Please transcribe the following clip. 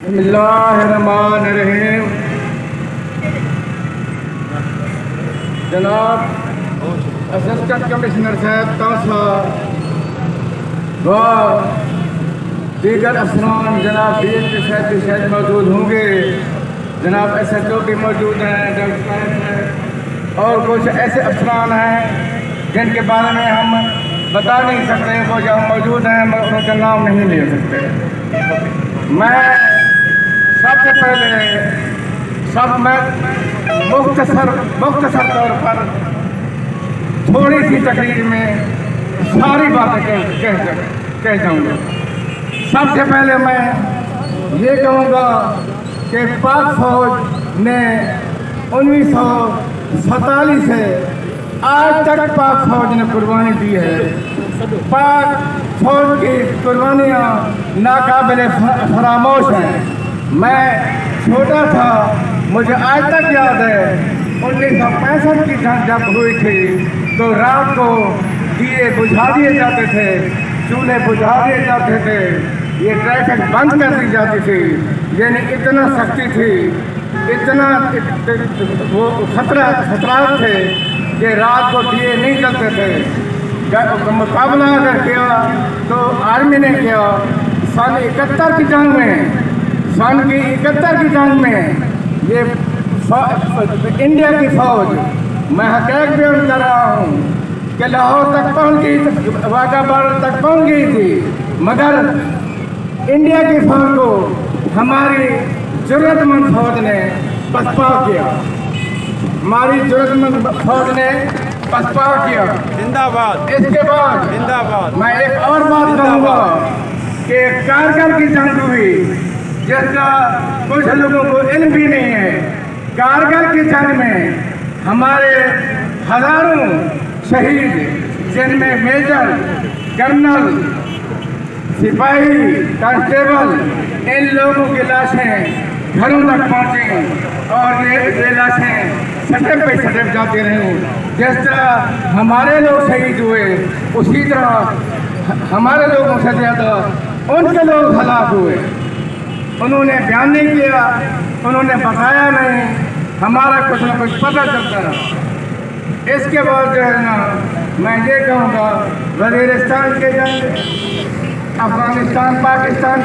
बिस्मिल्लाहिर्रहमानिर्रहीम। जनाब assistant commissioner साहब तौसा व दीगर अफसरान जनाब DSP साहब भी शायद मौजूद होंगे। जनाब SHO भी मौजूद हैं, डॉक्टर हैं और कुछ ऐसे अफसरान हैं जिनके बारे में हम बता नहीं सकते। वो जो मौजूद हैं उनका नाम नहीं ले सकते। मैं सबसे पहले मैं मुख्तसर तौर पर थोड़ी सी तकरीर में सारी बातें कह जाऊँगा। सबसे पहले मैं ये कहूँगा कि पाक फौज ने 1947 से आज तक पाक फौज ने कुर्बानी दी है। पाक फौज की कुर्बानियाँ नाकाबिले फरामोश हैं। मैं छोटा था, मुझे आज तक याद है 1965 की जंग जब हुई थी तो रात को दिए बुझा दिए जाते थे, चूल्हे बुझा दिए जाते थे, ये ट्रैफिक बंद कर दी जाती थी। यानी इतना सख्ती थी, इतना वो खतरात थे कि रात को दिए नहीं जलते थे। मुकाबला अगर किया तो आर्मी ने किया। सन 71 की जंग में ये इंडिया की फौज, मैं हकीकत बयान कर रहा हूँ कि लाहौर तक पहुँच गई, वाघा बॉर्डर तक पहुँच गई थी, मगर इंडिया की फौज को हमारी जरूरतमंद फौज ने पछपा किया। हमारी जरूरतमंद फौज ने पछपा किया। जिंदाबाद। इसके बाद जिंदाबाद। मैं एक और बात कहूँगा कि कारगिल की जंग हुई, जिसका कुछ लोगों को इल्म भी नहीं है। कारगिल की जंग में हमारे हजारों शहीद, जिनमें मेजर, कर्नल, सिपाही, कांस्टेबल, इन लोगों की लाशें घरों तक पहुँची और ये लाशें सटक पे सटक जाती रहीं। जिस तरह हमारे लोग शहीद हुए, उसी तरह हमारे लोगों से ज़्यादा उनके लोग हलाक हुए। उन्होंने बयान नहीं किया, उन्होंने बताया नहीं, हमारा कुछ न कुछ पता चलता रहा। इसके बाद जो है ना, मैं ये कहूँगा वज़ीरिस्तान के जंग, अफगानिस्तान पाकिस्तान